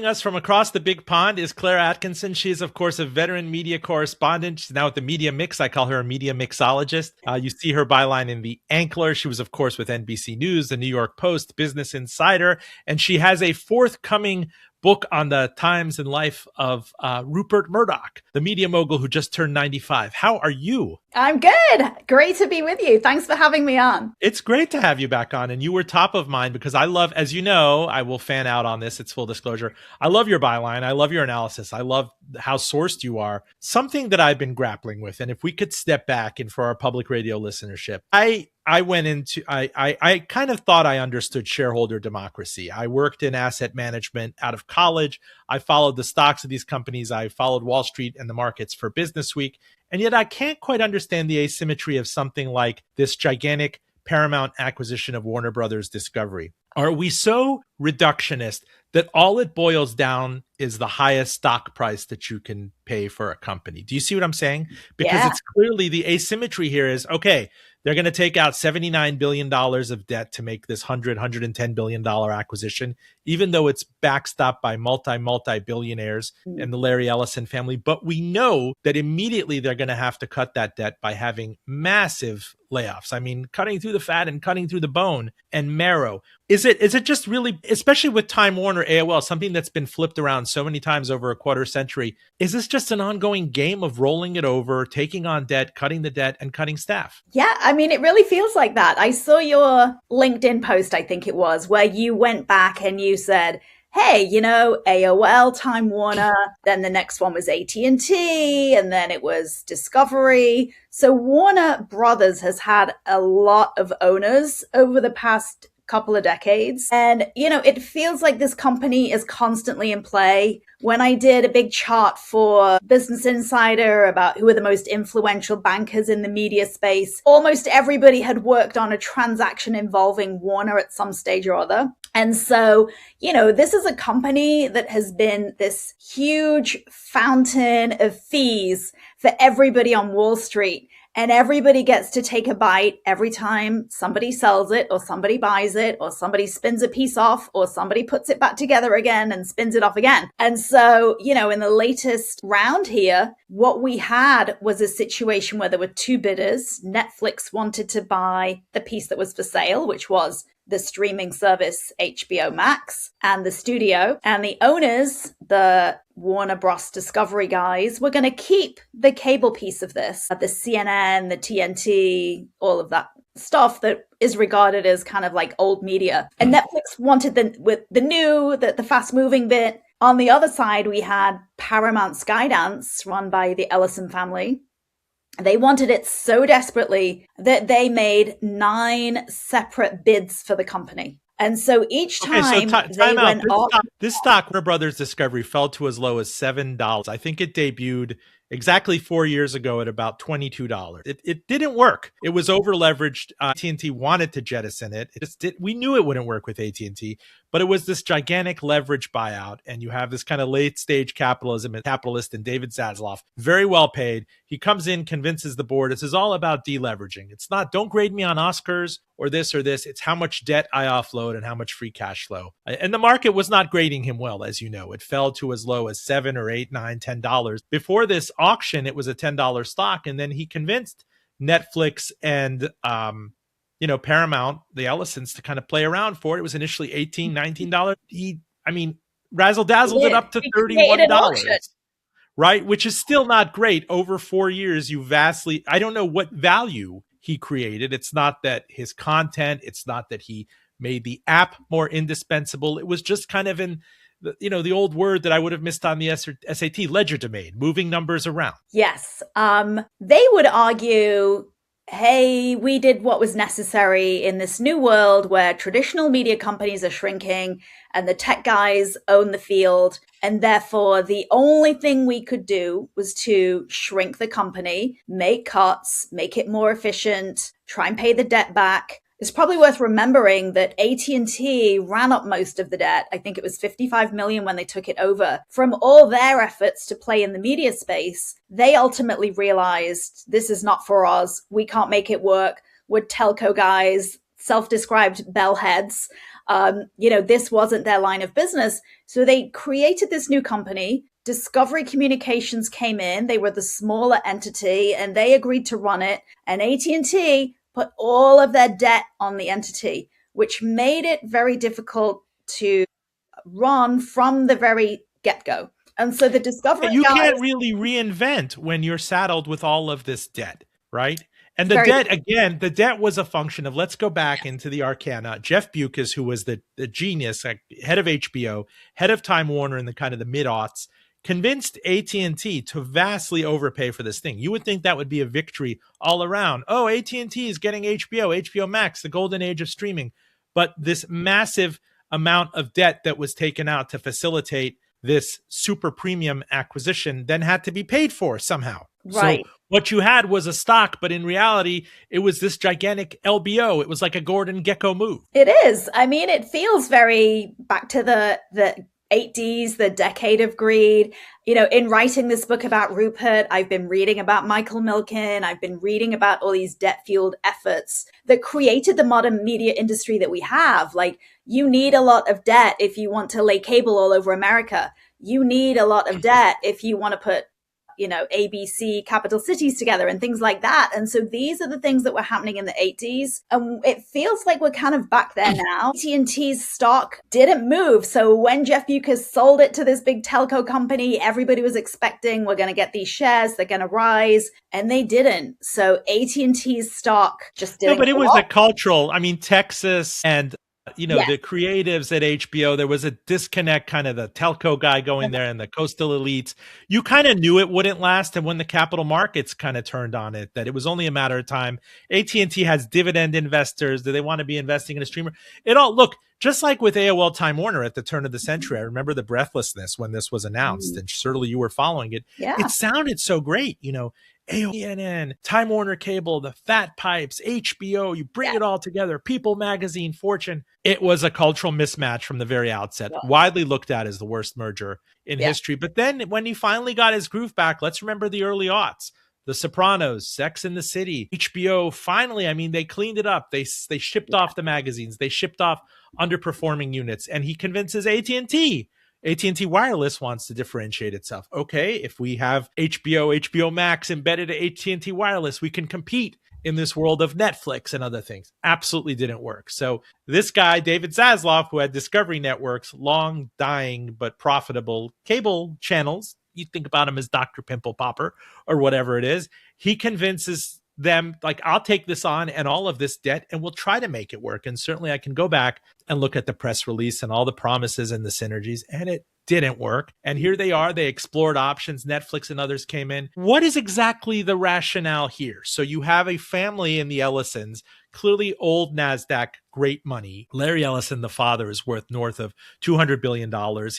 joining us from across the big pond is Claire Atkinson. She is, of course, a veteran media correspondent. She's now at the Media Mix. I call her a media mixologist. You see her byline in The Ankler. She was, of course, with NBC News, The New York Post, Business Insider, and she has a forthcoming book on the times and life of Rupert Murdoch, the media mogul who just turned 95. How are you? I'm good. Great to be with you. Thanks for having me on. It's great to have you back on. And you were top of mind because I love, as you know, I will fan out on this. It's full disclosure. I love your byline. I love your analysis. I love how sourced you are. Something that I've been grappling with. And if we could step back and for our public radio listenership, I kind of thought I understood shareholder democracy. I worked in asset management out of college. I followed the stocks of these companies. I followed Wall Street and the markets for Business Week. And yet I can't quite understand the asymmetry of something like this gigantic Paramount acquisition of Warner Brothers Discovery. Are we so reductionist that all it boils down is the highest stock price that you can pay for a company? Do you see what I'm saying? Because it's clearly the asymmetry here is, okay, they're going to take out $79 billion of debt to make this $110 billion acquisition, even though it's backstopped by multi-billionaires and the Larry Ellison family. But we know that immediately they're going to have to cut that debt by having massive layoffs. I mean, cutting through the fat and cutting through the bone and marrow. Is it just really, especially with Time Warner, AOL, something that's been flipped around so many times over a quarter century, is this just an ongoing game of rolling it over, taking on debt, cutting the debt, and cutting staff? Yeah, I mean, it really feels like that. I saw your LinkedIn post, I think it was, where you went back and you said, hey, you know, AOL, Time Warner, then the next one was AT&T, and then it was Discovery. So Warner Brothers has had a lot of owners over the past couple of decades. And, you know, it feels like this company is constantly in play. When I did a big chart for Business Insider about who are the most influential bankers in the media space, almost everybody had worked on a transaction involving Warner at some stage or other. And so, you know, this is a company that has been this huge fountain of fees for everybody on Wall Street. And everybody gets to take a bite every time somebody sells it or somebody buys it or somebody spins a piece off or somebody puts it back together again and spins it off again. And so, you know, in the latest round here, what we had was a situation where there were two bidders. Netflix wanted to buy the piece that was for sale, which was the streaming service HBO Max, and the studio. And the owners, the Warner Bros. Discovery guys, were going to keep the cable piece of this, the CNN, the TNT, all of that stuff that is regarded as kind of like old media. And Netflix wanted the fast moving bit. On the other side, we had Paramount Skydance, run by the Ellison family. They wanted it so desperately that they made 9 separate bids for the company. And so each time they went up. This stock, Warner Brothers Discovery, fell to as low as $7. I think it debuted exactly 4 years ago at about $22. It didn't work. It was over leveraged. AT&T wanted to jettison it. We knew it wouldn't work with AT&T, but it was this gigantic leverage buyout. And you have this kind of late stage capitalist in David Zaslav, very well paid. He comes in, convinces the board. This is all about deleveraging. It's not, don't grade me on Oscars or this or this. It's how much debt I offload and how much free cash flow. And the market was not grading him well, as you know. It fell to as low as $7 or $8, $9, $10. Before this auction, it was a $10 stock. And then he convinced Netflix and, Paramount, the Ellisons, to kind of play around for it. It was initially $18, $19. Razzle-dazzled it up to $31. Right? Which is still not great. Over 4 years, I don't know what value he created. It's not that his content, it's not that he made the app more indispensable. It was just kind of in the old word that I would have missed on the SAT, legerdemain, moving numbers around. Yes. They would argue, hey, we did what was necessary in this new world where traditional media companies are shrinking and the tech guys own the field. And therefore, the only thing we could do was to shrink the company, make cuts, make it more efficient, try and pay the debt back. It's probably worth remembering that AT&T ran up most of the debt. I think it was $55 million when they took it over. From all their efforts to play in the media space, they ultimately realized this is not for us. We can't make it work. We're telco guys. self-described bellheads. This wasn't their line of business. So they created this new company. Discovery Communications came in. They were the smaller entity and they agreed to run it. And AT&T put all of their debt on the entity, which made it very difficult to run from the very get-go. And so the Discovery You guys, can't really reinvent when you're saddled with all of this debt, right? And the very debt, again, the debt was a function of, let's go back into the arcana. Jeff Bewkes, who was the genius, like head of HBO, head of Time Warner in the kind of the mid-aughts, convinced AT&T to vastly overpay for this thing. You would think that would be a victory all around. Oh, AT&T is getting HBO Max, the golden age of streaming. But this massive amount of debt that was taken out to facilitate this super premium acquisition then had to be paid for somehow. right. So what you had was a stock, but in reality, it was this gigantic LBO. It was like a Gordon Gekko move. It is. I mean, it feels very back to the 80s, the decade of greed. In writing this book about Rupert, I've been reading about Michael Milken. I've been reading about all these debt-fueled efforts that created the modern media industry that we have. Like, you need a lot of debt if you want to lay cable all over America. You need a lot of debt if you want to put ABC capital cities together and things like that. And so these are the things that were happening in the 80s. And it feels like we're kind of back there now. AT&T's stock didn't move. So when Jeff Bewkes sold it to this big telco company, everybody was expecting we're going to get these shares, they're going to rise, and they didn't. So AT&T's stock just didn't. No, but it was a cultural, Texas and the creatives at HBO, there was a disconnect, kind of the telco guy going there and the coastal elites. You kind of knew it wouldn't last. And when the capital markets kind of turned on it, that it was only a matter of time. AT&T has dividend investors. Do they want to be investing in a streamer? Look, just like with AOL Time Warner at the turn of the century, I remember the breathlessness when this was announced, and certainly you were following it. Yeah. It sounded so great, CNN, Time Warner Cable, the fat pipes, HBO, you bring it all together, People Magazine, Fortune. It was a cultural mismatch from the very outset, widely looked at as the worst merger in history. But then when he finally got his groove back, let's remember the early aughts. The Sopranos, Sex and the City, HBO, finally, they cleaned it up. They shipped off the magazines. They shipped off underperforming units. And he convinces AT&T. AT&T Wireless wants to differentiate itself. Okay, if we have HBO Max embedded at AT&T Wireless, we can compete in this world of Netflix and other things. Absolutely didn't work. So this guy, David Zaslav, who had Discovery Network's long dying but profitable cable channels, you think about him as Dr. Pimple Popper or whatever it is, he convinces them, like, I'll take this on and all of this debt and we'll try to make it work. And certainly I can go back and look at the press release and all the promises and the synergies, and it didn't work. And here they are. They explored options. Netflix and others came in. What is exactly the rationale here? So you have a family in the Ellisons, clearly old NASDAQ, great money. Larry Ellison, the father, is worth north of $200 billion.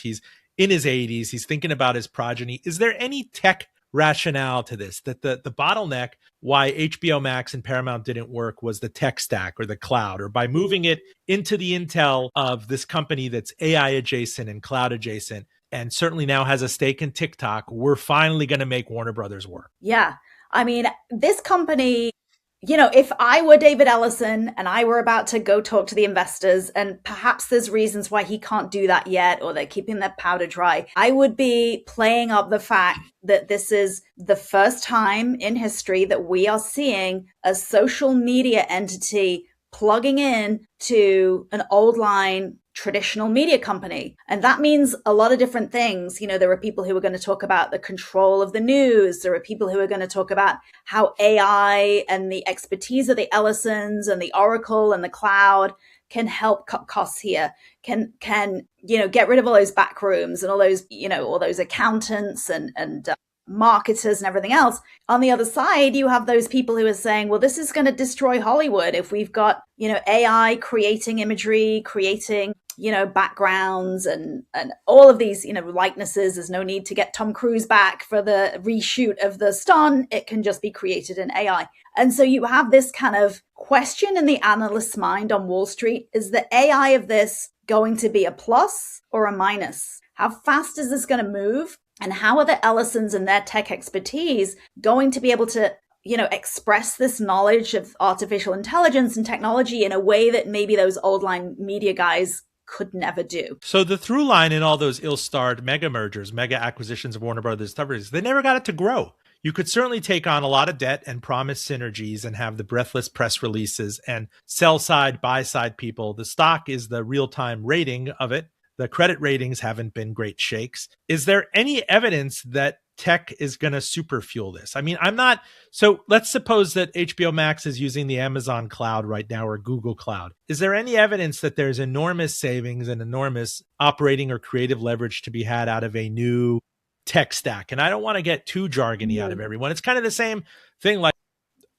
He's in his 80s. He's thinking about his progeny. Is there any tech rationale to this, that the bottleneck why HBO Max and Paramount didn't work was the tech stack or the cloud, or by moving it into the intel of this company that's AI adjacent and cloud adjacent, and certainly now has a stake in TikTok, we're finally going to make Warner Brothers work? Yeah. This company, if I were David Ellison and I were about to go talk to the investors, and perhaps there's reasons why he can't do that yet, or they're keeping their powder dry, I would be playing up the fact that this is the first time in history that we are seeing a social media entity plugging in to an old line traditional media company. And that means a lot of different things. There are people who are going to talk about the control of the news. There are people who are going to talk about how AI and the expertise of the Ellisons and the Oracle and the cloud can help cut costs here, can get rid of all those back rooms and all those accountants and marketers and everything else. On the other side, you have those people who are saying, well, this is going to destroy Hollywood if we've got, AI creating imagery, creating, backgrounds and all of these, likenesses. There's no need to get Tom Cruise back for the reshoot of the stunt. It can just be created in AI. And so you have this kind of question in the analyst's mind on Wall Street. Is the AI of this going to be a plus or a minus? How fast is this going to move? And how are the Ellisons and their tech expertise going to be able to express this knowledge of artificial intelligence and technology in a way that maybe those old line media guys could never do. So the through line in all those ill-starred mega mergers, mega acquisitions of Warner Brothers Discoveries, they never got it to grow. You could certainly take on a lot of debt and promise synergies and have the breathless press releases and sell side, buy side people. The stock is the real-time rating of it. The credit ratings haven't been great shakes. Is there any evidence that tech is going to super fuel this? I mean, so let's suppose that HBO Max is using the Amazon cloud right now or Google Cloud. Is there any evidence that there's enormous savings and enormous operating or creative leverage to be had out of a new tech stack? And I don't want to get too jargony out of everyone. It's kind of the same thing. Like,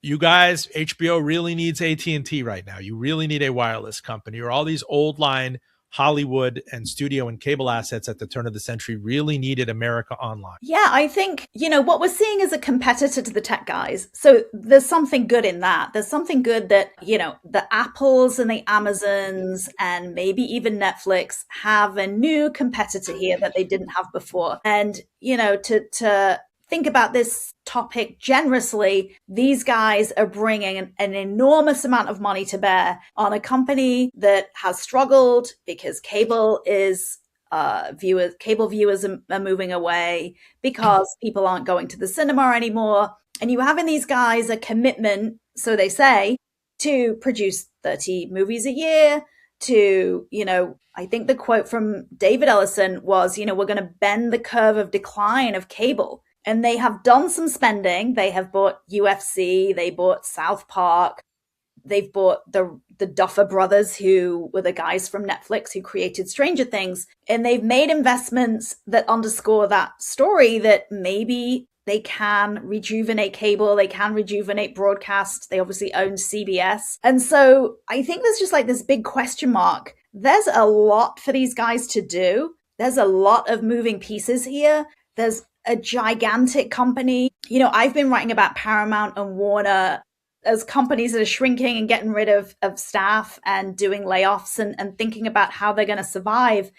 you guys, HBO really needs AT&T right now. You really need a wireless company, or all these old line Hollywood and studio and cable assets at the turn of the century really needed America Online. Yeah, I think, what we're seeing is a competitor to the tech guys. So there's something good in that. There's something good that, the Apples and the Amazons and maybe even Netflix have a new competitor here that they didn't have before. And, to think about this topic generously, these guys are bringing an enormous amount of money to bear on a company that has struggled because cable viewers are moving away because people aren't going to the cinema anymore. And you have in these guys a commitment, so they say, to produce 30 movies a year, to, I think the quote from David Ellison was, we're going to bend the curve of decline of cable. And they have done some spending. They have bought UFC. They bought South Park. They've bought the Duffer Brothers, who were the guys from Netflix who created Stranger Things. And they've made investments that underscore that story that maybe they can rejuvenate cable. They can rejuvenate broadcast. They obviously own CBS. And so I think there's just like this big question mark. There's a lot for these guys to do. There's a lot of moving pieces here. There's a gigantic company. I've been writing about Paramount and Warner as companies that are shrinking and getting rid of staff and doing layoffs and thinking about how they're going to survive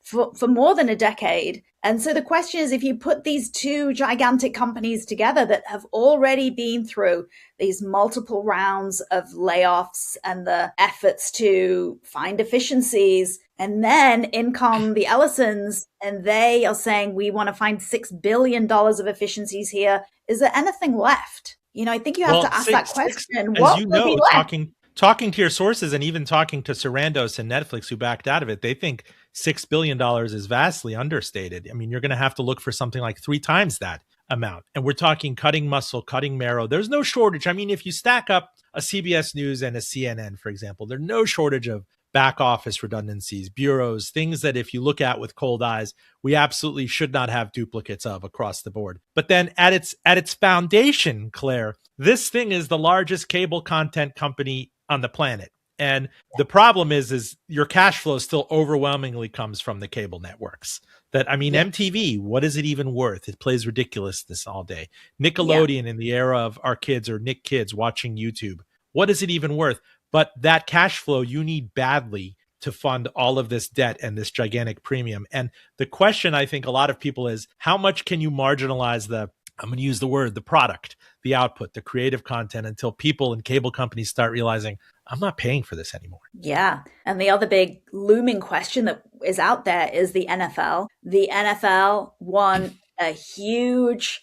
for more than a decade. And so the question is, if you put these two gigantic companies together that have already been through these multiple rounds of layoffs and the efforts to find efficiencies, and then in come the Ellisons, and they are saying, we want to find $6 billion of efficiencies here. Is there anything left? I think you have to ask that question. What will be left? Talking to your sources and even talking to Sarandos and Netflix, who backed out of it, they think $6 billion is vastly understated. I mean, you're going to have to look for something like 3 times that amount. And we're talking cutting muscle, cutting marrow. There's no shortage. I mean, if you stack up a CBS News and a CNN, for example, there's no shortage of back office redundancies, bureaus, things that if you look at with cold eyes, we absolutely should not have duplicates of across the board. But then at its foundation, Claire, this thing is the largest cable content company on the planet. And the problem is your cash flow still overwhelmingly comes from the cable networks. MTV, what is it even worth? It plays ridiculousness all day. Nickelodeon in the era of our kids or Nick kids watching YouTube, what is it even worth? But that cash flow you need badly to fund all of this debt and this gigantic premium. And the question I think a lot of people is, how much can you marginalize I'm going to use the word, the product, the output, the creative content, until people and cable companies start realizing, I'm not paying for this anymore. Yeah. And the other big looming question that is out there is the NFL. The NFL won a huge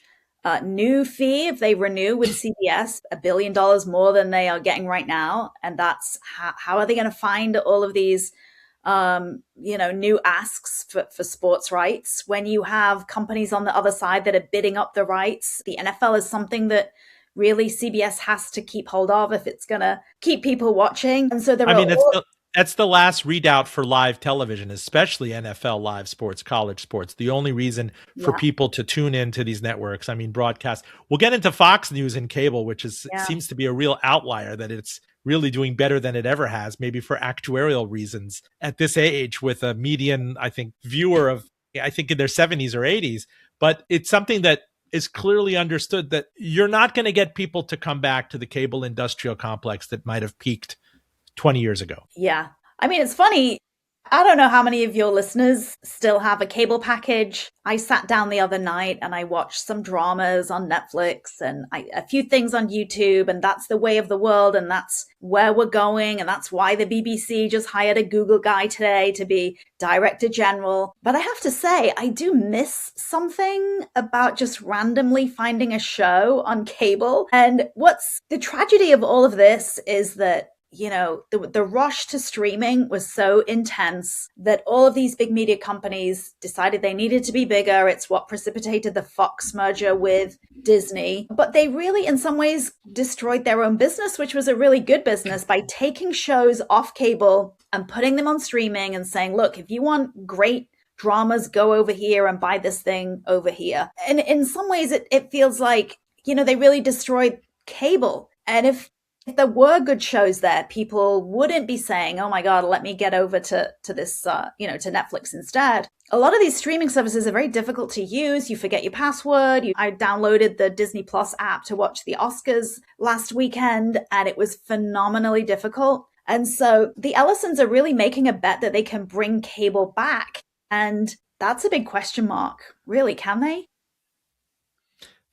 new fee if they renew with CBS, $1 billion more than they are getting right now. And that's how are they going to find all of these new asks for sports rights when you have companies on the other side that are bidding up the rights? The NFL is something that really CBS has to keep hold of if it's going to keep people watching. And so that's the last redoubt for live television, especially NFL live sports, college sports. The only reason for people to tune into these networks, broadcast. We'll get into Fox News and cable, which seems to be a real outlier, that it's really doing better than it ever has, maybe for actuarial reasons at this age, with a median, viewer of, in their 70s or 80s. But it's something that is clearly understood that you're not going to get people to come back to the cable industrial complex that might have peaked 20 years ago. Yeah. It's funny. I don't know how many of your listeners still have a cable package. I sat down the other night and I watched some dramas on Netflix and a few things on YouTube, and that's the way of the world, and that's where we're going, and that's why the BBC just hired a Google guy today to be Director General. But I have to say, I do miss something about just randomly finding a show on cable. And what's the tragedy of all of this is that the rush to streaming was so intense that all of these big media companies decided they needed to be bigger. It's what precipitated the Fox merger with Disney. But they really, in some ways, destroyed their own business, which was a really good business, by taking shows off cable and putting them on streaming and saying, look, if you want great dramas, go over here and buy this thing over here. And in some ways, it feels like, they really destroyed cable. And if there were good shows there, people wouldn't be saying, oh my God, let me get over to this, to Netflix instead. A lot of these streaming services are very difficult to use. You forget your password. I downloaded the Disney Plus app to watch the Oscars last weekend, and it was phenomenally difficult. And so the Ellisons are really making a bet that they can bring cable back. And that's a big question mark. Really, can they?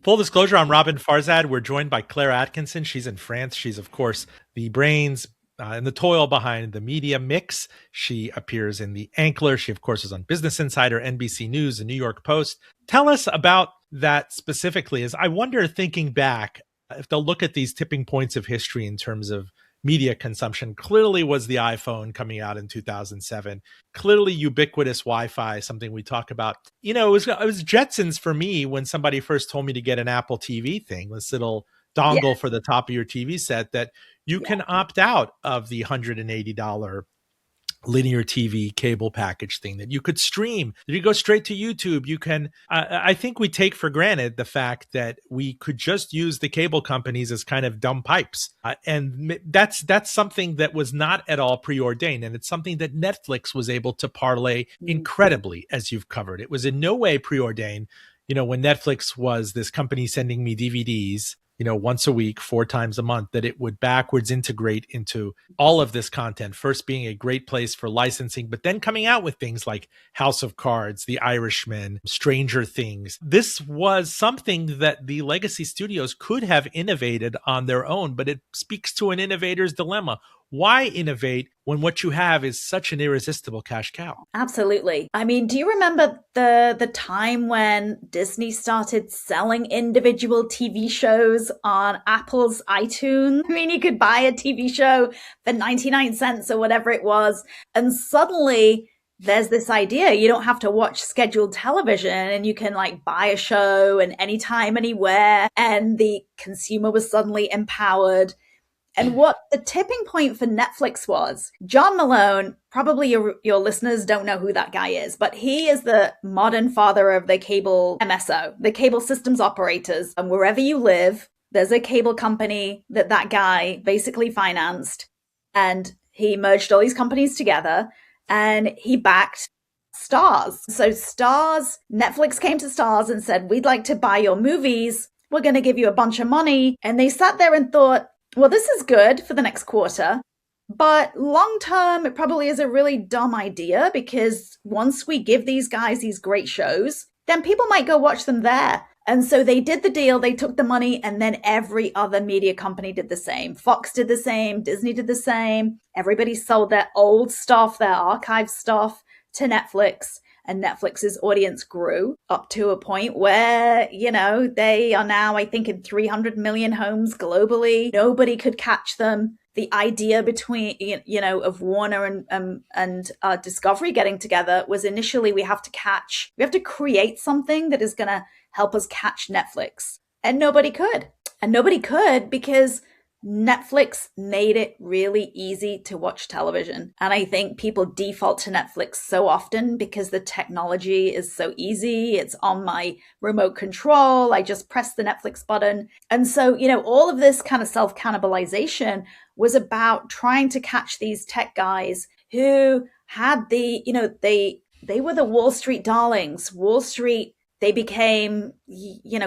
Full disclosure, I'm Roben Farzad. We're joined by Claire Atkinson. She's in France. She's, of course, the brains and the toil behind the media mix. She appears in The Ankler. She, of course, is on Business Insider, NBC News, and New York Post. Tell us about that specifically. As I wonder, thinking back, if they'll look at these tipping points of history in terms of media consumption, clearly was the iPhone coming out in 2007. Clearly ubiquitous Wi-Fi, something we talk about. It was Jetsons for me when somebody first told me to get an Apple TV thing, this little dongle for the top of your TV set that you can opt out of the $180 linear TV cable package thing, that you could stream, that you go straight to YouTube. You can, I think we take for granted the fact that we could just use the cable companies as kind of dumb pipes. And that's something that was not at all preordained. And it's something that Netflix was able to parlay incredibly, as you've covered. It was in no way preordained. When Netflix was this company sending me DVDs, once a week, 4 times a month, that it would backwards integrate into all of this content, first being a great place for licensing, but then coming out with things like House of Cards, The Irishman, Stranger Things. This was something that the legacy studios could have innovated on their own, but it speaks to an innovator's dilemma. Why innovate when what you have is such an irresistible cash cow? Absolutely. I mean, do you remember the time when Disney started selling individual TV shows on Apple's iTunes? I mean, you could buy a TV show for 99 cents or whatever it was, and suddenly there's this idea you don't have to watch scheduled television, and you can buy a show and anytime, anywhere, and the consumer was suddenly empowered. And what the tipping point for Netflix was, John Malone, probably your listeners don't know who that guy is, but he is the modern father of the cable MSO, the cable systems operators. And wherever you live, there's a cable company that guy basically financed. And he merged all these companies together and he backed Starz. So Netflix came to Starz and said, we'd like to buy your movies. We're going to give you a bunch of money. And they sat there and thought, well, this is good for the next quarter, but long term, it probably is a really dumb idea, because once we give these guys these great shows, then people might go watch them there. And so they did the deal, they took the money, and then every other media company did the same. Fox did the same, Disney did the same. Everybody sold their old stuff, their archive stuff to Netflix. And Netflix's audience grew up to a point where, they are now, I think, in 300 million homes globally. Nobody could catch them. The idea between, of Warner and Discovery getting together was initially we have to create something that is going to help us catch Netflix. And nobody could. And nobody could because Netflix made it really easy to watch television. And I think people default to Netflix so often because the technology is so easy. It's on my remote control. I just press the Netflix button. And so, all of this kind of self-cannibalization was about trying to catch these tech guys who had they were the Wall Street darlings. Wall Street, they became,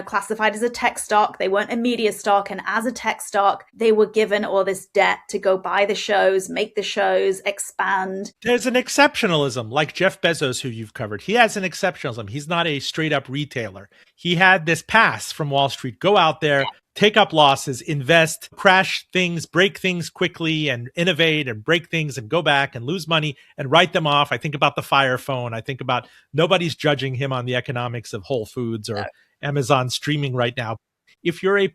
classified as a tech stock. They weren't a media stock. And as a tech stock, they were given all this debt to go buy the shows, make the shows, expand. There's an exceptionalism, like Jeff Bezos, who you've covered. He has an exceptionalism. He's not a straight up retailer. He had this pass from Wall Street: go out there, take up losses, invest, crash things, break things quickly, and innovate and break things and go back and lose money and write them off. I think about the Fire Phone. I think about nobody's judging him on the economics of Whole Foods or Amazon streaming right now. If you're a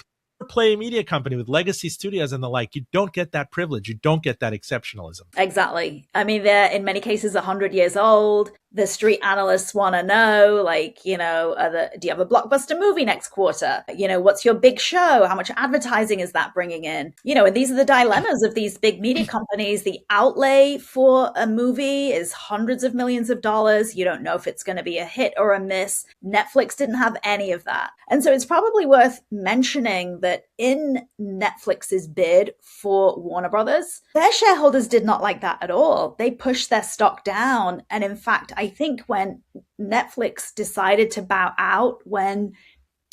play media company with legacy studios and the like, you don't get that privilege. You don't get that exceptionalism. Exactly. I mean, they're in many cases 100 years old. The street analysts want to know, do you have a blockbuster movie next quarter? What's your big show? How much advertising is that bringing in? And these are the dilemmas of these big media companies. The outlay for a movie is hundreds of millions of dollars. You don't know if it's going to be a hit or a miss. Netflix didn't have any of that. And so it's probably worth mentioning that in Netflix's bid for Warner Brothers, their shareholders did not like that at all. They pushed their stock down. And in fact, I think when Netflix decided to bow out, when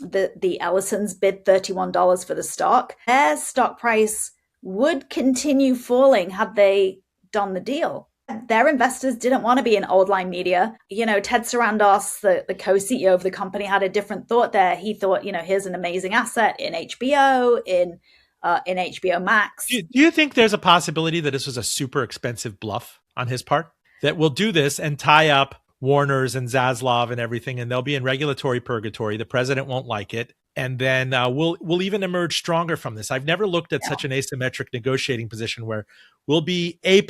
the Ellisons bid $31 for the stock, their stock price would continue falling had they done the deal. Their investors didn't want to be in old line media. Ted Sarandos, the co-CEO of the company, had a different thought there. He thought, here's an amazing asset in HBO, in HBO Max. Do you think there's a possibility that this was a super expensive bluff on his part? That we'll do this and tie up Warner's and Zaslav and everything, and they'll be in regulatory purgatory. The president won't like it. And then we'll even emerge stronger from this. I've never looked at such an asymmetric negotiating position where we'll be A+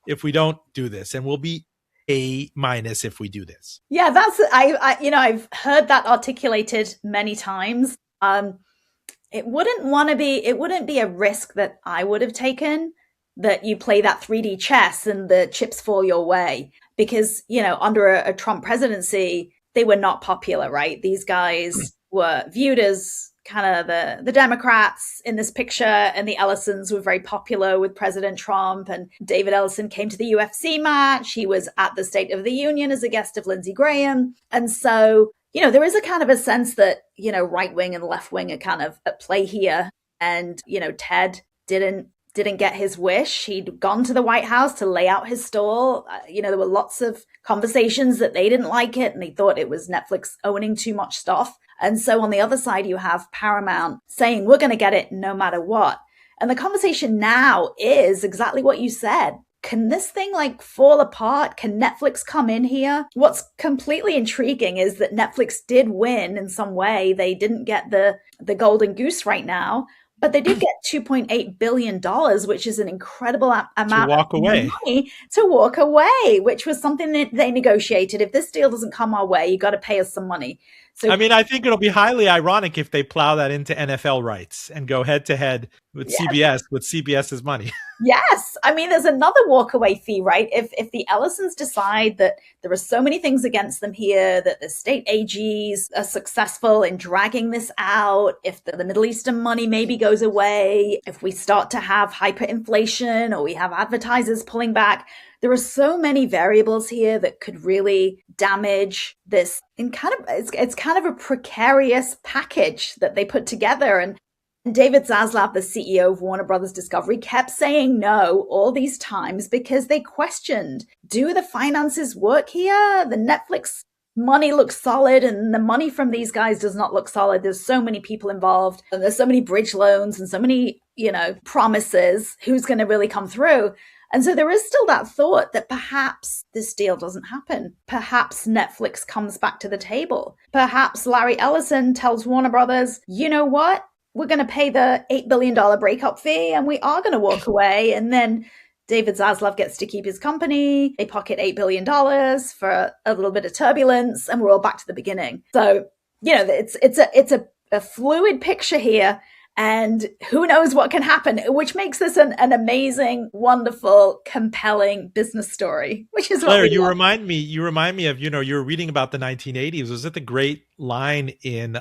if we don't do this, and we'll be A- if we do this. Yeah, I've heard that articulated many times. It wouldn't be a risk that I would have taken, that you play that 3D chess and the chips fall your way. Because, under a Trump presidency, they were not popular, right? These guys were viewed as kind of the Democrats in this picture, and the Ellisons were very popular with President Trump. And David Ellison came to the UFC match. He was at the State of the Union as a guest of Lindsey Graham. And so, there is a kind of a sense that, right wing and left wing are kind of at play here. And, Ted didn't get his wish. He'd gone to the White House to lay out his stall. There were lots of conversations that they didn't like it and they thought it was Netflix owning too much stuff. And so on the other side, you have Paramount saying, we're going to get it no matter what. And the conversation now is exactly what you said. Can this thing fall apart? Can Netflix come in here? What's completely intriguing is that Netflix did win in some way. They didn't get the golden goose right now, but they did get $2.8 billion, which is an incredible amount of money to walk away, which was something that they negotiated. If this deal doesn't come our way, you got to pay us some money. So, I think it'll be highly ironic if they plow that into NFL rights and go head to head with CBS with CBS's money. Yes. There's another walkaway fee, right? If the Ellisons decide that there are so many things against them here, that the state AGs are successful in dragging this out, if the Middle Eastern money maybe goes away, if we start to have hyperinflation or we have advertisers pulling back, there are so many variables here that could really damage this. And it's kind of a precarious package that they put together. And David Zaslav, the CEO of Warner Brothers Discovery, kept saying no all these times because they questioned, do the finances work here? The Netflix money looks solid and the money from these guys does not look solid. There's so many people involved and there's so many bridge loans and so many, promises. Who's going to really come through? And so there is still that thought that perhaps this deal doesn't happen. Perhaps Netflix comes back to the table. Perhaps Larry Ellison tells Warner Brothers, you know what? We're going to pay the $8 billion breakup fee and we are going to walk away. And then David Zaslav gets to keep his company. They pocket $8 billion for a little bit of turbulence and we're all back to the beginning. So, it's a fluid picture here. And who knows what can happen, which makes this an amazing, wonderful, compelling business story, which is what Claire, you remind me of, you were reading about the 1980s. Was it the great line in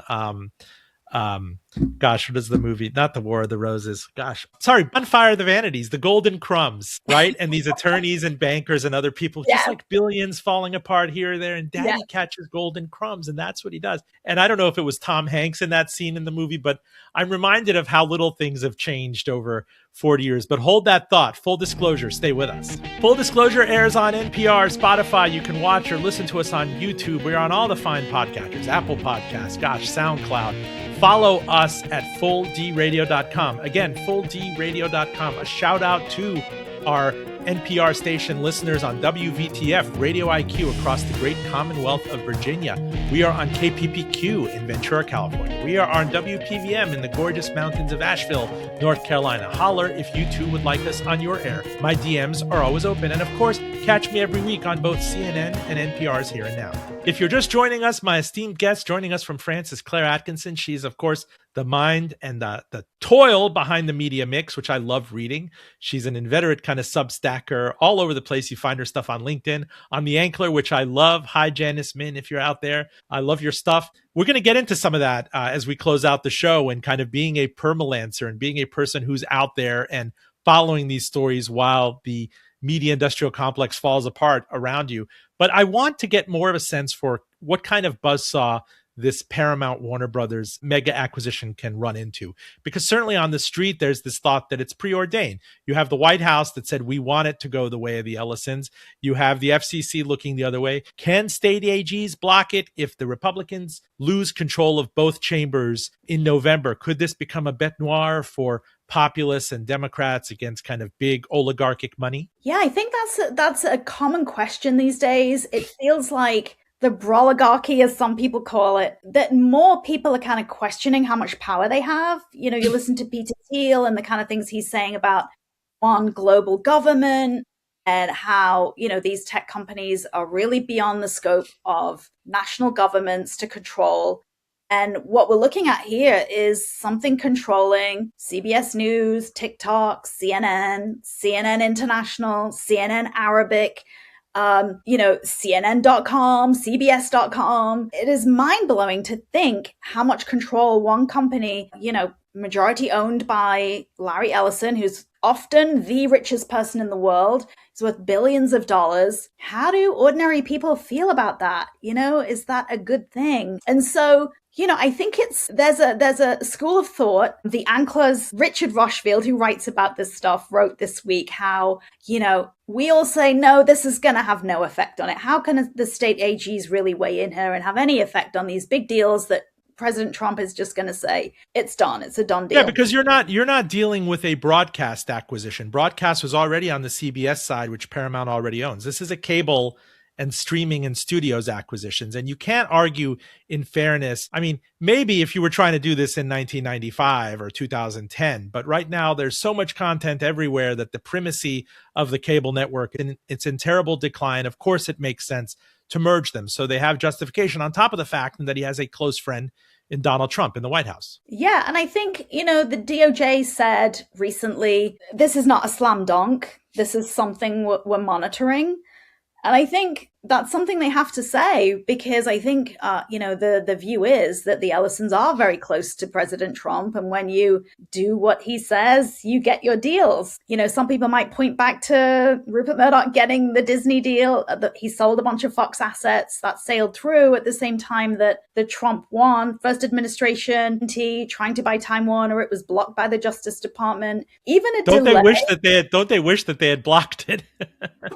Gosh, what is the movie? Not the War of the Roses. Gosh, sorry, Bonfire of the Vanities, the Golden Crumbs, right? And these attorneys and bankers and other people, just Yeah. like billions falling apart here or there, and Yeah. Daddy catches golden crumbs, and that's what he does. And I don't know if it was Tom Hanks in that scene in the movie, but I'm reminded of how little things have changed over 40 years. But hold that thought. Full disclosure, stay with us. Full Disclosure airs on NPR, Spotify. You can watch or listen to us on YouTube. We're on all the fine podcatchers, Apple Podcasts, gosh, SoundCloud. Follow us at fulldradio.com. Again, fulldradio.com. A shout out to our NPR station listeners on WVTF Radio IQ across the great Commonwealth of Virginia. We are on KPPQ in Ventura, California. We are on WPVM in the gorgeous mountains of Asheville, North Carolina. Holler if you too would like us on your air. My DMs are always open. And of course, catch me every week on both CNN and NPR's Here and Now. If you're just joining us, my esteemed guest joining us from France is Claire Atkinson. She's, of course, the mind and the toil behind the media mix, which I love reading. She's an inveterate kind of substacker all over the place. You find her stuff on LinkedIn, on The Ankler, which I love. Hi, Janice Min, if you're out there. I love your stuff. We're going to get into some of that as we close out the show, and kind of being a permalancer and being a person who's out there and following these stories while the media industrial complex falls apart around you. But I want to get more of a sense for what kind of buzzsaw this Paramount Warner Brothers mega acquisition can run into. Because certainly on the street, there's this thought that it's preordained. You have the White House that said, we want it to go the way of the Ellisons. You have the FCC looking the other way. Can state AGs block it if the Republicans lose control of both chambers in November? Could this become a bête noire for populists and Democrats against kind of big oligarchic money? Yeah, I think that's a common question these days. It feels like the broligarchy, as some people call it, that more people are kind of questioning how much power they have. You know, you listen to Peter Thiel and the kind of things he's saying about one global government and how, you know, these tech companies are really beyond the scope of national governments to control. And what we're looking at here is something controlling CBS News, TikTok, CNN, CNN International, CNN Arabic, CNN.com, CBS.com. It is mind-blowing to think how much control one company, majority owned by Larry Ellison, who's often the richest person in the world, is worth billions of dollars. How do ordinary people feel about that? Is that a good thing? And so, I think there's a school of thought. The Ankler's Richard Rochfield, who writes about this stuff, wrote this week how, we all say, no, this is going to have no effect on it. How can the state AGs really weigh in here and have any effect on these big deals that President Trump is just going to say, it's done. It's a done deal. Yeah, because you're not dealing with a broadcast acquisition. Broadcast was already on the CBS side, which Paramount already owns. This is a cable and streaming and studios acquisitions. And you can't argue in fairness. I mean, maybe if you were trying to do this in 1995 or 2010, but right now there's so much content everywhere that the primacy of the cable network, it's in terrible decline. Of course, it makes sense to merge them. So they have justification on top of the fact that he has a close friend in Donald Trump in the White House. Yeah. And I think, the DOJ said recently, this is not a slam dunk. This is something we're monitoring. And I think that's something they have to say, because I think, the view is that the Ellisons are very close to President Trump. And when you do what he says, you get your deals. Some people might point back to Rupert Murdoch getting the Disney deal, that he sold a bunch of Fox assets that sailed through at the same time that the Trump one, first administration, trying to buy Time Warner, it was blocked by the Justice Department. Even a Don't delay. Don't they wish that they had blocked it?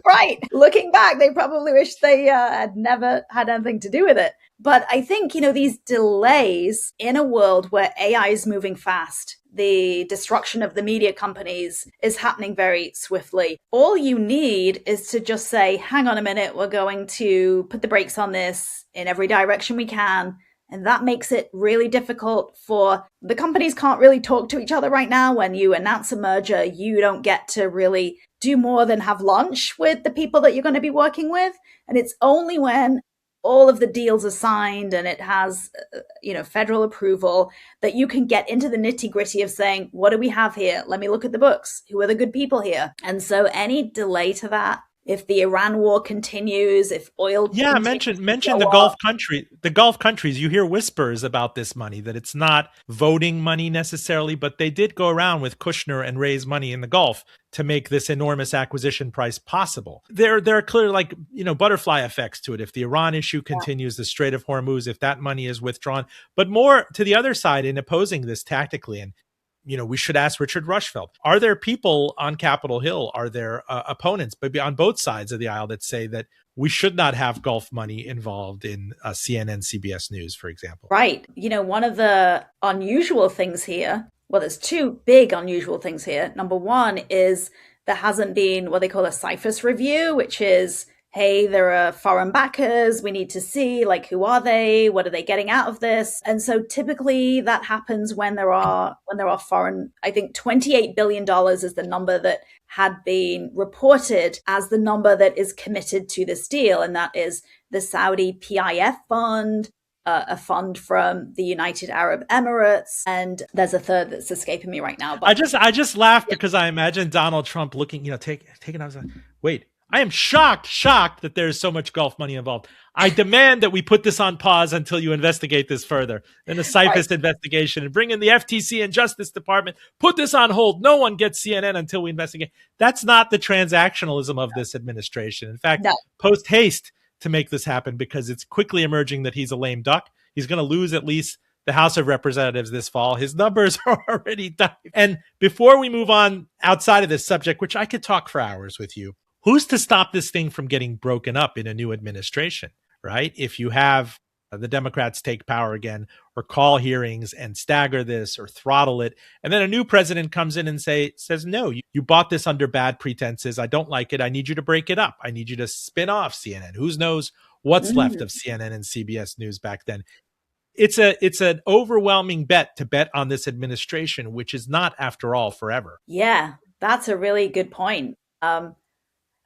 Right. Looking back, they probably wish they had never had anything to do with it. But I think, these delays in a world where AI is moving fast, the destruction of the media companies is happening very swiftly. All you need is to just say, hang on a minute, we're going to put the brakes on this in every direction we can. And that makes it really difficult for the companies can't really talk to each other right now. When you announce a merger, you don't get to really do more than have lunch with the people that you're going to be working with. And it's only when all of the deals are signed and it has, federal approval that you can get into the nitty gritty of saying, what do we have here? Let me look at the books. Who are the good people here? And so any delay to that if the Iran war continues, if oil Yeah, continues to mention go up. The Gulf countries. You hear whispers about this money, that it's not voting money necessarily, but they did go around with Kushner and raise money in the Gulf to make this enormous acquisition price possible. There are clear, like, butterfly effects to it. If the Iran issue continues, the Strait of Hormuz, if that money is withdrawn, but more to the other side in opposing this tactically. And we should ask Richard Rushfeld, are there people on Capitol Hill, are there opponents, but on both sides of the aisle, that say that we should not have Gulf money involved in CNN, CBS News, for example? Right. One of the unusual things here, well, there's two big unusual things here. Number one is there hasn't been what they call a CIFES review, which is, hey, there are foreign backers. We need to see, like, who are they? What are they getting out of this? And so typically that happens when there are foreign. I think $28 billion is the number that had been reported as the number that is committed to this deal. And that is the Saudi PIF fund, a fund from the United Arab Emirates, and there's a third that's escaping me right now. But I just laughed because I imagine Donald Trump looking, taking out. Wait, I am shocked that there's so much Gulf money involved. I demand that we put this on pause until you investigate this further. And the CIFES investigation, and bring in the FTC and Justice Department. Put this on hold. No one gets CNN until we investigate. That's not the transactionalism of this administration. In fact, post haste to make this happen, because it's quickly emerging that he's a lame duck. He's going to lose at least the House of Representatives this fall. His numbers are already done. And before we move on outside of this subject, which I could talk for hours with you, who's to stop this thing from getting broken up in a new administration, right? If you have the Democrats take power again, or call hearings and stagger this or throttle it, and then a new president comes in and says, no, you bought this under bad pretenses. I don't like it. I need you to break it up. I need you to spin off CNN. Who knows what's left of CNN and CBS News back then? It's an overwhelming bet to bet on this administration, which is not, after all, forever. Yeah, that's a really good point.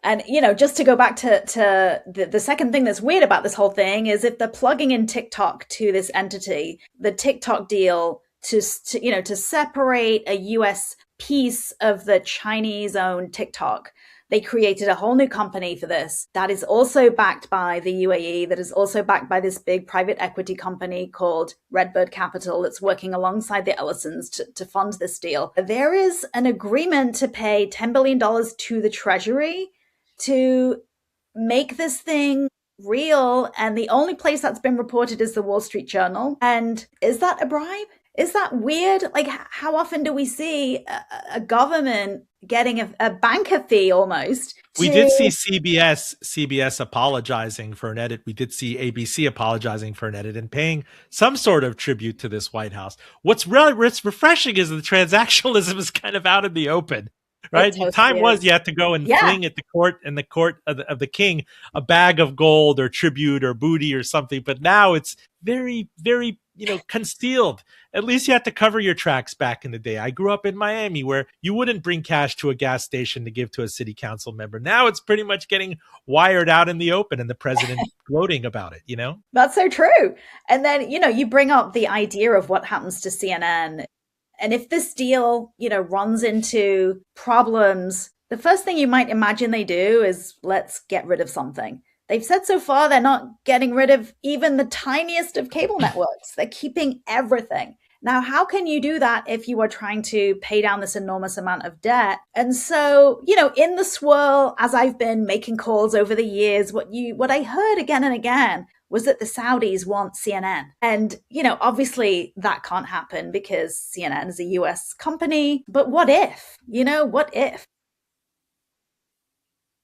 And, just to go back to the second thing that's weird about this whole thing is, if they're plugging in TikTok to this entity, the TikTok deal to separate a US piece of the Chinese-owned TikTok, they created a whole new company for this that is also backed by the UAE, that is also backed by this big private equity company called Redbird Capital that's working alongside the Ellisons to fund this deal. There is an agreement to pay $10 billion to the Treasury to make this thing real. And the only place that's been reported is the Wall Street Journal. And is that a bribe? Is that weird? Like, how often do we see a government getting a banker fee almost? We did see CBS apologizing for an edit. We did see ABC apologizing for an edit and paying some sort of tribute to this White House. What's really refreshing is the transactionalism is kind of out in the open. Right? Time was you had to go and fling at the court of the king a bag of gold or tribute or booty or something. But now it's very, very, concealed. At least you had to cover your tracks back in the day. I grew up in Miami, where you wouldn't bring cash to a gas station to give to a city council member. Now it's pretty much getting wired out in the open, and the president gloating about it, That's so true. And then, you bring up the idea of what happens to CNN. And if this deal, runs into problems, the first thing you might imagine they do is, let's get rid of something. They've said so far they're not getting rid of even the tiniest of cable networks. They're keeping everything. Now, how can you do that if you are trying to pay down this enormous amount of debt? And so, in the swirl, as I've been making calls over the years, what I heard again and again was that the Saudis want CNN. And, obviously that can't happen because CNN is a US company. But what if? What if?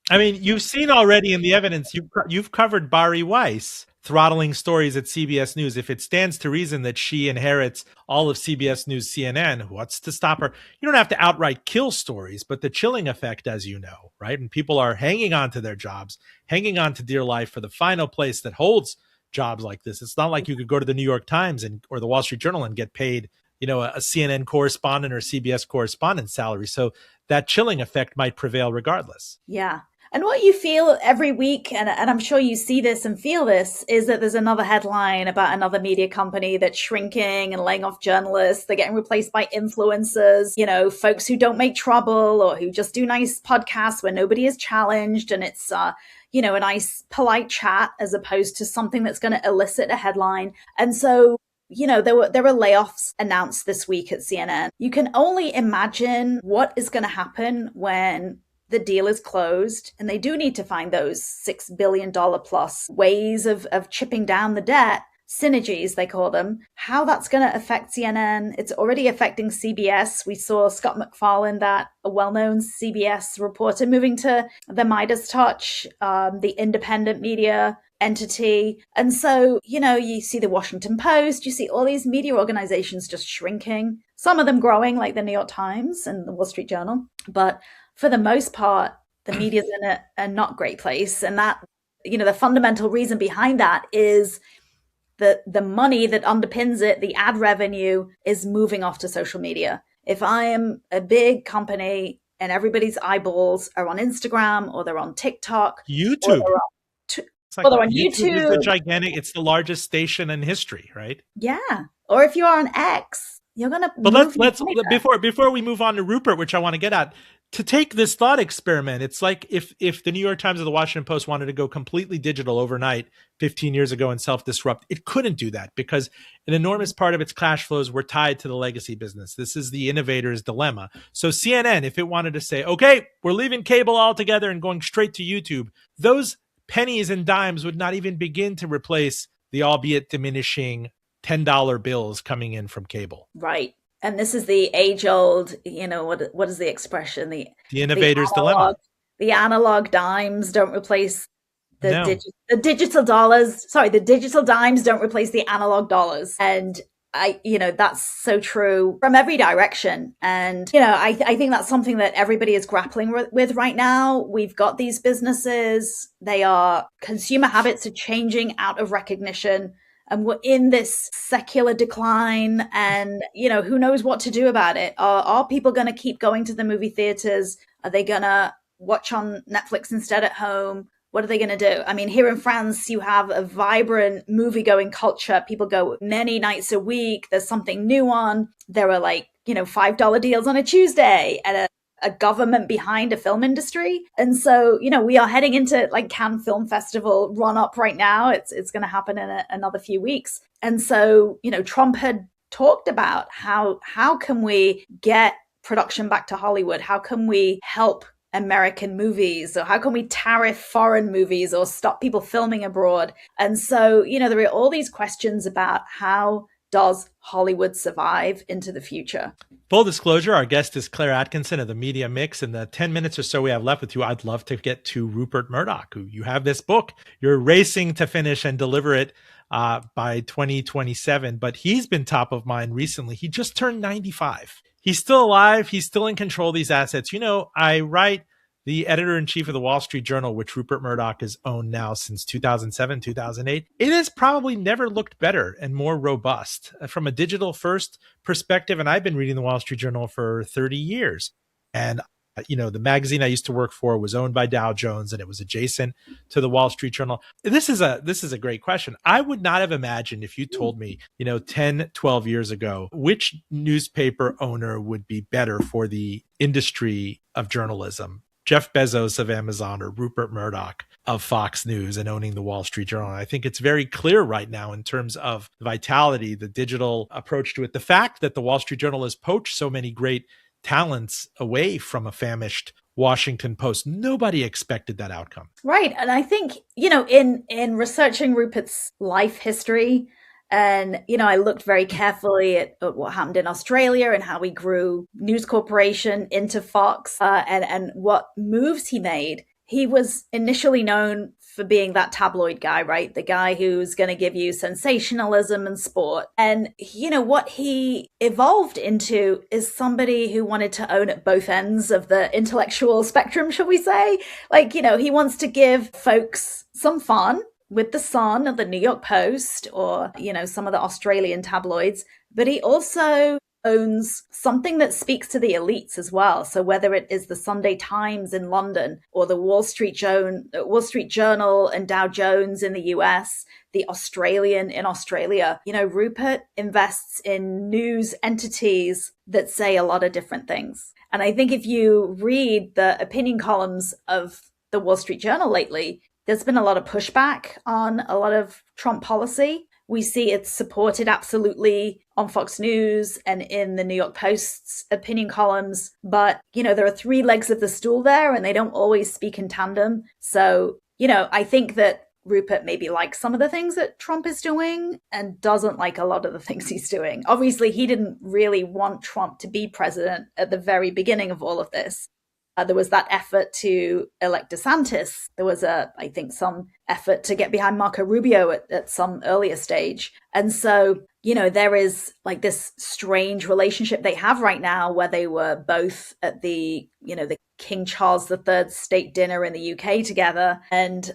I mean, you've seen already in the evidence, you've covered Bari Weiss throttling stories at CBS News. If it stands to reason that she inherits all of CBS News, CNN, what's to stop her? You don't have to outright kill stories, but the chilling effect, as you know, right? And people are hanging on to their jobs, hanging on to dear life for the final place that holds jobs like this. It's not like you could go to the New York Times or the Wall Street Journal and get paid, a CNN correspondent or CBS correspondent salary. So that chilling effect might prevail regardless. Yeah. And what you feel every week, and I'm sure you see this and feel this, is that there's another headline about another media company that's shrinking and laying off journalists. They're getting replaced by influencers, folks who don't make trouble or who just do nice podcasts where nobody is challenged. And it's, a nice polite chat as opposed to something that's going to elicit a headline. And so there were layoffs announced this week at CNN. You can only imagine what is going to happen when the deal is closed and they do need to find those $6 billion plus ways of chipping down the debt, synergies, they call them, how that's going to affect CNN. It's already affecting CBS. We saw Scott MacFarlane, a well-known CBS reporter, moving to the Midas Touch, the independent media entity. And so, you see the Washington Post, you see all these media organizations just shrinking, some of them growing like the New York Times and the Wall Street Journal. But for the most part, the media's in a not great place. And that, the fundamental reason behind that is the money that underpins it, the ad revenue, is moving off to social media. If I am a big company and everybody's eyeballs are on Instagram or they're on TikTok, YouTube. Or they're on YouTube. Is the gigantic, it's the largest station in history, right? Yeah. Or if you're on X, you're gonna. But let's before we move on to Rupert, which I want to get at, to take this thought experiment, it's like if the New York Times or the Washington Post wanted to go completely digital overnight 15 years ago and self-disrupt, it couldn't do that because an enormous part of its cash flows were tied to the legacy business. This is the innovator's dilemma. So CNN, if it wanted to say, okay, we're leaving cable altogether and going straight to YouTube, those pennies and dimes would not even begin to replace the albeit diminishing $10 bills coming in from cable. Right. And this is the age-old, what is the expression? The innovator's dilemma. The analog dimes don't replace the digital dollars. Sorry, the digital dimes don't replace the analog dollars. And that's so true from every direction. And, I think that's something that everybody is grappling with right now. We've got these businesses. Consumer habits are changing out of recognition. And we're in this secular decline and, who knows what to do about it? Are people going to keep going to the movie theaters? Are they going to watch on Netflix instead at home? What are they going to do? I mean, here in France, you have a vibrant movie-going culture. People go many nights a week. There's something new on. There are $5 deals on a Tuesday and a government behind a film industry. And so, we are heading into Cannes Film Festival run up right now. It's going to happen in another few weeks. And so, Trump had talked about how can we get production back to Hollywood? How can we help American movies, or how can we tariff foreign movies or stop people filming abroad? And so, there are all these questions about how does Hollywood survive into the future? Full disclosure, our guest is Claire Atkinson of the Media Mix. In the 10 minutes or so we have left with you, I'd love to get to Rupert Murdoch, who you have this book. You're racing to finish and deliver it by 2027, but he's been top of mind recently. He just turned 95. He's still alive. He's still in control of these assets. I write the editor-in-chief of the Wall Street Journal, which Rupert Murdoch has owned now since 2007, 2008. It has probably never looked better and more robust from a digital-first perspective. And I've been reading the Wall Street Journal for 30 years. And the magazine I used to work for was owned by Dow Jones, and it was adjacent to the Wall Street Journal. This is a great question. I would not have imagined if you told me, 10, 12 years ago, which newspaper owner would be better for the industry of journalism. Jeff Bezos of Amazon or Rupert Murdoch of Fox News and owning the Wall Street Journal. And I think it's very clear right now in terms of vitality, the digital approach to it, the fact that the Wall Street Journal has poached so many great talents away from a famished Washington Post. Nobody expected that outcome. Right. And I think, in researching Rupert's life history, and, I looked very carefully at what happened in Australia and how he grew News Corporation into Fox and what moves he made. He was initially known for being that tabloid guy, right? The guy who's going to give you sensationalism and sport. And, what he evolved into is somebody who wanted to own at both ends of the intellectual spectrum, shall we say? He wants to give folks some fun with the Sun or the New York Post or, some of the Australian tabloids. But he also owns something that speaks to the elites as well. So whether it is the Sunday Times in London or the Wall Street Journal and Dow Jones in the US, the Australian in Australia, Rupert invests in news entities that say a lot of different things. And I think if you read the opinion columns of the Wall Street Journal lately, there's been a lot of pushback on a lot of Trump policy. We see it's supported absolutely on Fox News and in the New York Post's opinion columns. But, there are three legs of the stool there and they don't always speak in tandem. So, I think that Rupert maybe likes some of the things that Trump is doing and doesn't like a lot of the things he's doing. Obviously, he didn't really want Trump to be president at the very beginning of all of this. There was that effort to elect DeSantis. There was I think some effort to get behind Marco Rubio at some earlier stage. And so, there is like this strange relationship they have right now where they were both at the King Charles III state dinner in the UK together. And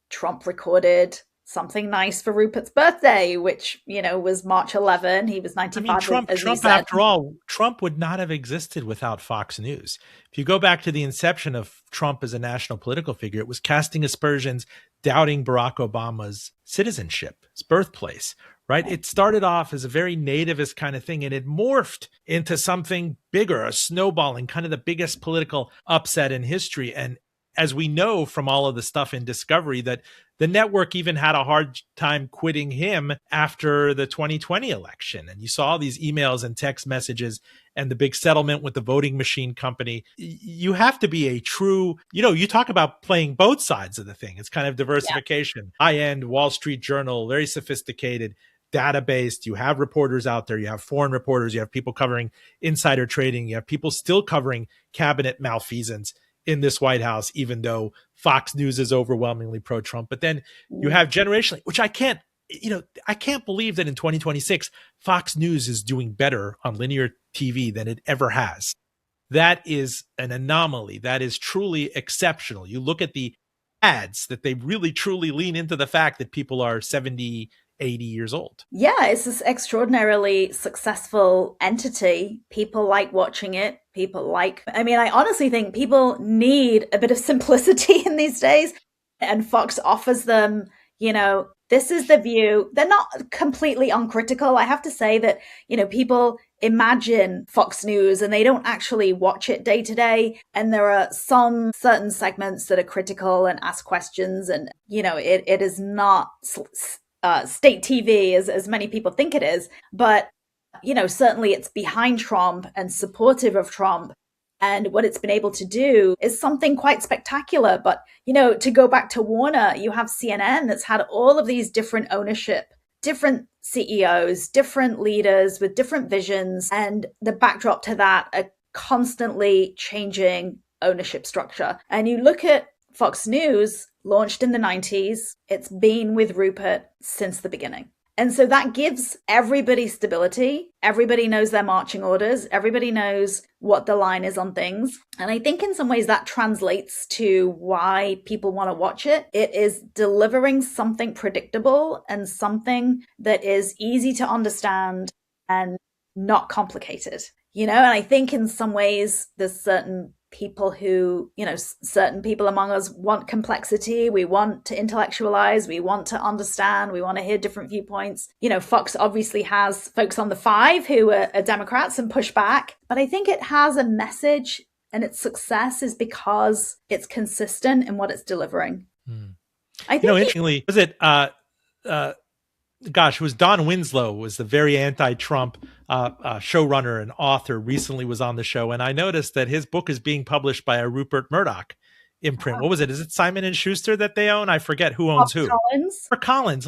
Trump recorded something nice for Rupert's birthday, which, was March 11. He was 95. I mean, Trump, after all, Trump would not have existed without Fox News. If you go back to the inception of Trump as a national political figure, it was casting aspersions, doubting Barack Obama's citizenship, his birthplace, right? It started off as a very nativist kind of thing, and it morphed into something bigger, a snowballing, kind of the biggest political upset in history. And as we know from all of the stuff in Discovery, that the network even had a hard time quitting him after the 2020 election. And you saw these emails and text messages and the big settlement with the voting machine company. You have to be a true, you talk about playing both sides of the thing. It's kind of diversification. Yeah. High-end Wall Street Journal, very sophisticated, data-based. You have reporters out there. You have foreign reporters. You have people covering insider trading. You have people still covering cabinet malfeasance in this White House, even though Fox News is overwhelmingly pro-Trump. But then you have generationally, which I can't believe that in 2026, Fox News is doing better on linear TV than it ever has. That is an anomaly. That is truly exceptional. You look at the ads that they really truly lean into the fact that people are 70, 80 years old. Yeah, it's this extraordinarily successful entity. People like watching it. I honestly think people need a bit of simplicity in these days. And Fox offers them, this is the view. They're not completely uncritical. I have to say that, people imagine Fox News and they don't actually watch it day to day. And there are some certain segments that are critical and ask questions. And, it is not state TV as many people think it is. But, certainly it's behind Trump and supportive of Trump. And what it's been able to do is something quite spectacular. But, to go back to Warner, you have CNN that's had all of these different ownership, different CEOs, different leaders with different visions. And the backdrop to that, a constantly changing ownership structure. And you look at Fox News, launched in the 90s. It's been with Rupert since the beginning. And so that gives everybody stability. Everybody knows their marching orders. Everybody knows what the line is on things. And I think in some ways that translates to why people want to watch it. It is delivering something predictable and something that is easy to understand and not complicated. And I think in some ways there's certain people who, certain people among us want complexity. We want to intellectualize. We want to understand. We want to hear different viewpoints. Fox obviously has folks on the Five who are Democrats and push back. But I think it has a message, and its success is because it's consistent in what it's delivering. I think interestingly, was it it was Don Winslow, was the very anti-Trump showrunner and author, recently was on the show. And I noticed that his book is being published by a Rupert Murdoch imprint. What was it? Is it Simon and Schuster that they own? I forget who owns who. Collins.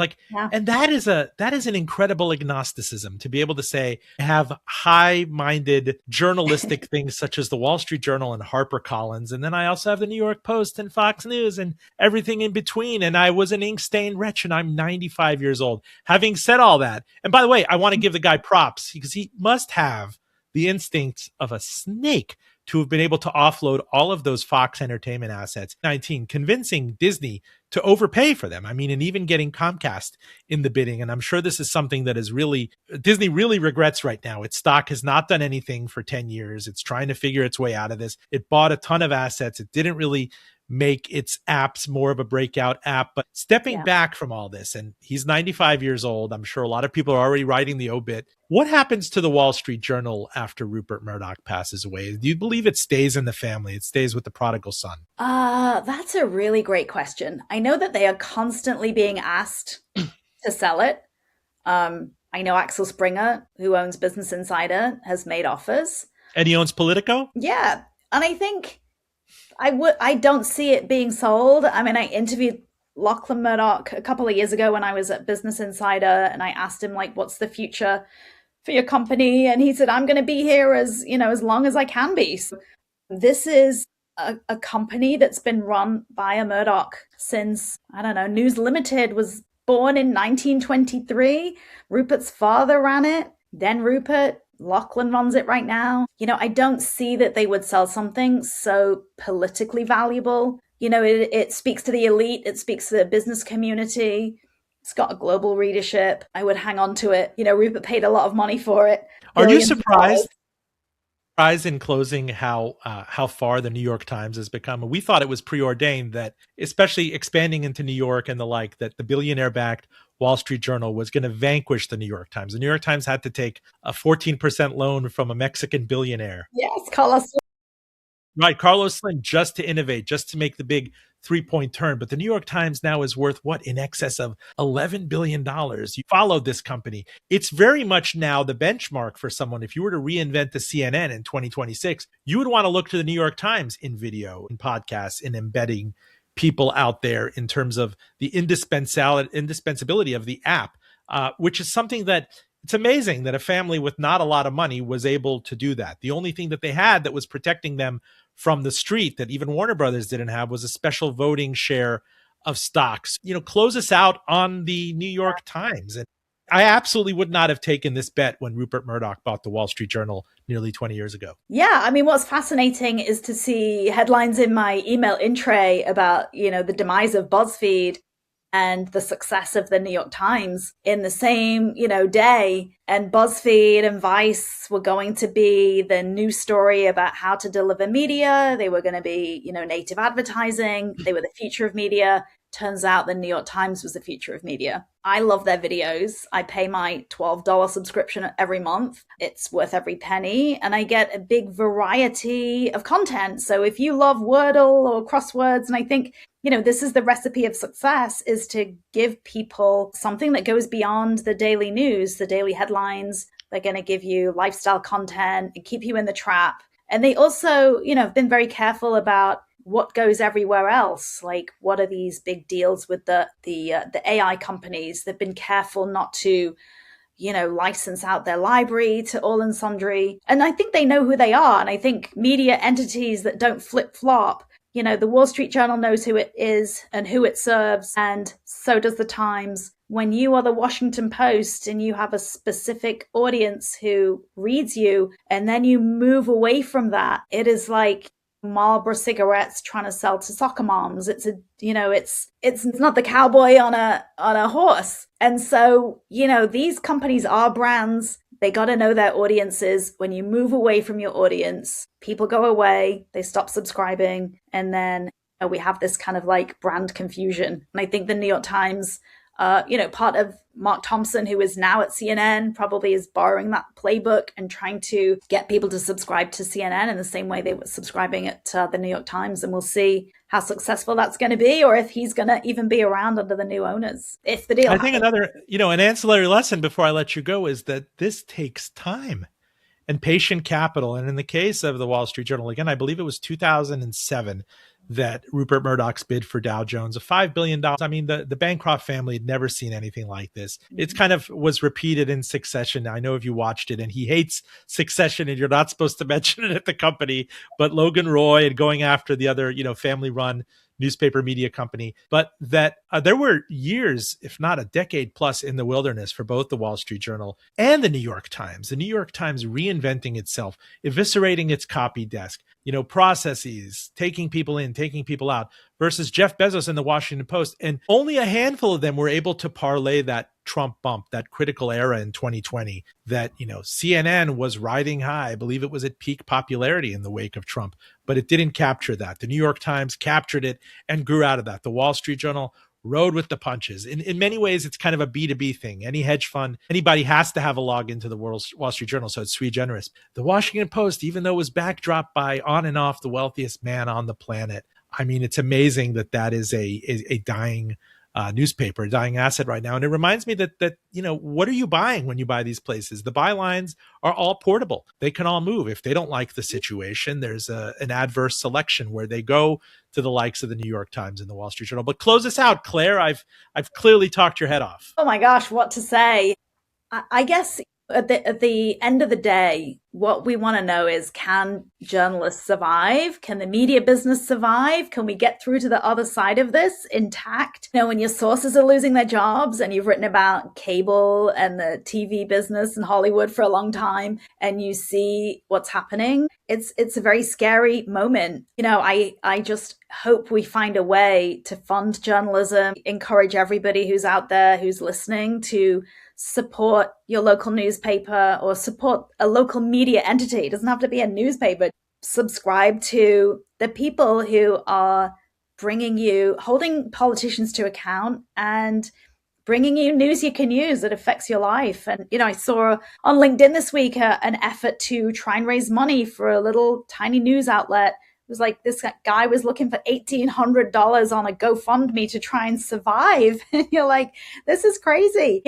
And that is an incredible agnosticism to be able to say, I have high-minded journalistic things such as the Wall Street Journal and HarperCollins. And then I also have the New York Post and Fox News and everything in between. And I was an ink-stained wretch and I'm 95 years old. Having said all that, and by the way, I want to give the guy props because he must have the instincts of a snake to have been able to offload all of those Fox Entertainment assets. 19, convincing Disney to overpay for them. I mean, and even getting Comcast in the bidding. And I'm sure this is something that is really, Disney really regrets right now. Its stock has not done anything for 10 years. It's trying to figure its way out of this. It bought a ton of assets. It didn't really make its apps more of a breakout app, but stepping back from all this, and he's 95 years old. I'm sure a lot of people are already writing the obit. What happens to the Wall Street Journal after Rupert Murdoch passes away? Do you believe it stays in the family? It stays with the prodigal son? That's a really great question. I know that they are constantly being asked to sell it. I know Axel Springer, who owns Business Insider, has made offers. And he owns Politico? Yeah. And I think I don't see it being sold. I mean, I interviewed Lachlan Murdoch a couple of years ago when I was at Business Insider, and I asked him, like, what's the future for your company? And he said, I'm going to be here as long as I can be. So this is a company that's been run by a Murdoch since, I don't know, News Limited was born in 1923. Rupert's father ran it, then Rupert. Lachlan runs it right now. I don't see that they would sell something so politically valuable. It speaks to the elite. It speaks to the business community. It's got a global readership. I would hang on to it. Rupert paid a lot of money for it. Are you surprised in closing how far the New York Times has become? We thought it was preordained that, especially expanding into New York and the like, that the billionaire-backed Wall Street Journal was going to vanquish the New York Times. The New York Times had to take a 14% loan from a Mexican billionaire. Yes, Carlos. Right, Carlos Slim, just to innovate, just to make the big 3-point turn. But the New York Times now is worth in excess of $11 billion. You followed this company. It's very much now the benchmark for someone. If you were to reinvent the CNN in 2026, you would want to look to the New York Times in video, in podcasts, in embedding people out there in terms of the indispensability of the app, which is something that it's amazing that a family with not a lot of money was able to do that. The only thing that they had that was protecting them from the street that even Warner Brothers didn't have was a special voting share of stocks. Close us out on the New York Times. And I absolutely would not have taken this bet when Rupert Murdoch bought the Wall Street Journal nearly 20 years ago. Yeah, I mean, what's fascinating is to see headlines in my email in tray about, the demise of BuzzFeed and the success of the New York Times in the same, day. And BuzzFeed and Vice were going to be the news story about how to deliver media. They were going to be, native advertising. They were the future of media. Turns out the New York Times was the future of media. I love their videos. I pay my $12 subscription every month. It's worth every penny. And I get a big variety of content. So if you love Wordle or crosswords, and I think, this is the recipe of success, is to give people something that goes beyond the daily news, the daily headlines. They're going to give you lifestyle content and keep you in the trap. And they also, have been very careful about what goes everywhere else. Like, what are these big deals with the AI companies? They've been careful not to, license out their library to all and sundry. And I think they know who they are. And I think media entities that don't flip-flop, the Wall Street Journal knows who it is and who it serves. And so does the Times. When you are the Washington Post and you have a specific audience who reads you, and then you move away from that, it is like Marlboro cigarettes trying to sell to soccer moms. It's not the cowboy on a horse. And so, these companies are brands. They got to know their audiences. When you move away from your audience, people go away, they stop subscribing, and then we have this kind of like brand confusion. And I think the New York Times, part of Mark Thompson, who is now at CNN, probably is borrowing that playbook and trying to get people to subscribe to CNN in the same way they were subscribing at the New York Times. And we'll see how successful that's going to be, or if he's going to even be around under the new owners, if the deal happens. I think another, an ancillary lesson before I let you go is that this takes time and patient capital. And in the case of the Wall Street Journal, again, I believe it was 2007 that Rupert Murdoch's bid for Dow Jones of $5 billion. I mean, the Bancroft family had never seen anything like this. It's kind of was repeated in Succession. I know if you watched it, and he hates Succession, and you're not supposed to mention it at the company, but Logan Roy and going after the other, family run newspaper media company, but that there were years, if not a decade plus, in the wilderness for both the Wall Street Journal and the New York Times. The New York Times reinventing itself, eviscerating its copy desk, processes, taking people in, taking people out, versus Jeff Bezos and the Washington Post. And only a handful of them were able to parlay that Trump bump, that critical era in 2020 that, CNN was riding high. I believe it was at peak popularity in the wake of Trump, but it didn't capture that. The New York Times captured it and grew out of that. The Wall Street Journal rode with the punches. In many ways, it's kind of a B2B thing. Any hedge fund, anybody has to have a login to the Wall Street Journal, so it's sui generis. The Washington Post, even though it was backdropped by on and off the wealthiest man on the planet, I mean, it's amazing that is a dying newspaper, a dying asset right now. And it reminds me that what are you buying when you buy these places? The bylines are all portable. They can all move. If they don't like the situation, there's an adverse selection where they go to the likes of the New York Times and the Wall Street Journal. But close us out, Claire. I've clearly talked your head off. Oh my gosh, what to say? I guess at the end of the day, what we want to know is, can journalists survive? Can the media business survive? Can we get through to the other side of this intact? When your sources are losing their jobs and you've written about cable and the TV business and Hollywood for a long time, and you see what's happening, it's a very scary moment. I just hope we find a way to fund journalism, encourage everybody who's out there, who's listening, to support your local newspaper or support a local media entity. It doesn't have to be a newspaper. Subscribe to the people who are holding politicians to account and bringing you news you can use that affects your life. And, I saw on LinkedIn this week an effort to try and raise money for a little tiny news outlet. It was like this guy was looking for $1,800 on a GoFundMe to try and survive. And you're like, this is crazy.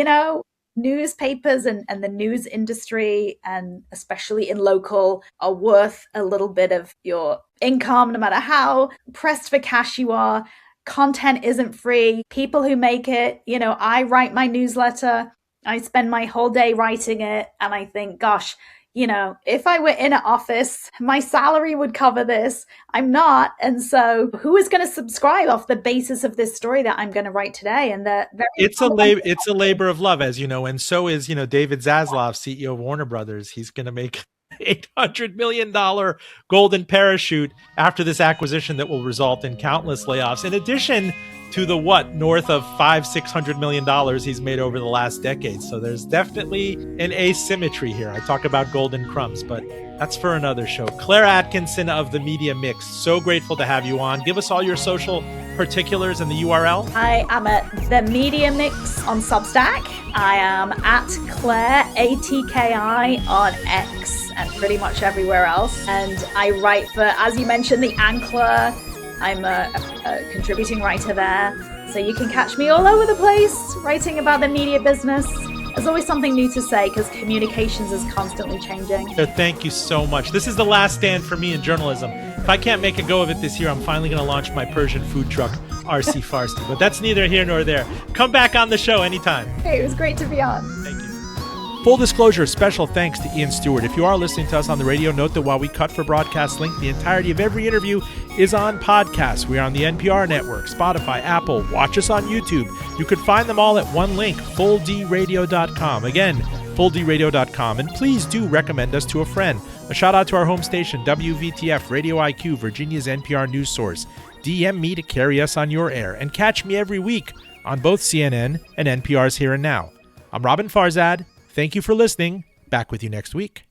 Newspapers and the news industry, and especially in local, are worth a little bit of your income, no matter how pressed for cash you are. Content isn't free. People who make it, I write my newsletter. I spend my whole day writing it. And I think, gosh, if I were in an office, my salary would cover this. I'm not. And so who is going to subscribe off the basis of this story that I'm going to write today? And it's a labor of love, as you know. And so is, David Zaslav, CEO of Warner Brothers. He's going to make $800 million golden parachute after this acquisition that will result in countless layoffs. In addition to the north of $500-600 million he's made over the last decade. So there's definitely an asymmetry here. I talk about golden crumbs, but that's for another show. Claire Atkinson of The Media Mix, so grateful to have you on. Give us all your social particulars and the URL. I am at The Media Mix on Substack. I am at Claire, ATKI, on X and pretty much everywhere else. And I write for, as you mentioned, The Ankler. I'm a contributing writer there. So you can catch me all over the place writing about the media business. There's always something new to say because communications is constantly changing. Thank you so much. This is the last stand for me in journalism. If I can't make a go of it this year, I'm finally going to launch my Persian food truck, RC Farsi. But that's neither here nor there. Come back on the show anytime. Hey, it was great to be on. Thank you. Full disclosure, special thanks to Ian Stewart. If you are listening to us on the radio, note that while we cut for broadcast link, the entirety of every interview is on podcast. We are on the NPR network, Spotify, Apple. Watch us on YouTube. You could find them all at one link, fulldradio.com. Again, fulldradio.com. And please do recommend us to a friend. A shout out to our home station, WVTF Radio IQ, Virginia's NPR news source. DM me to carry us on your air. And catch me every week on both CNN and NPR's Here and Now. I'm Roben Farzad. Thank you for listening. Back with you next week.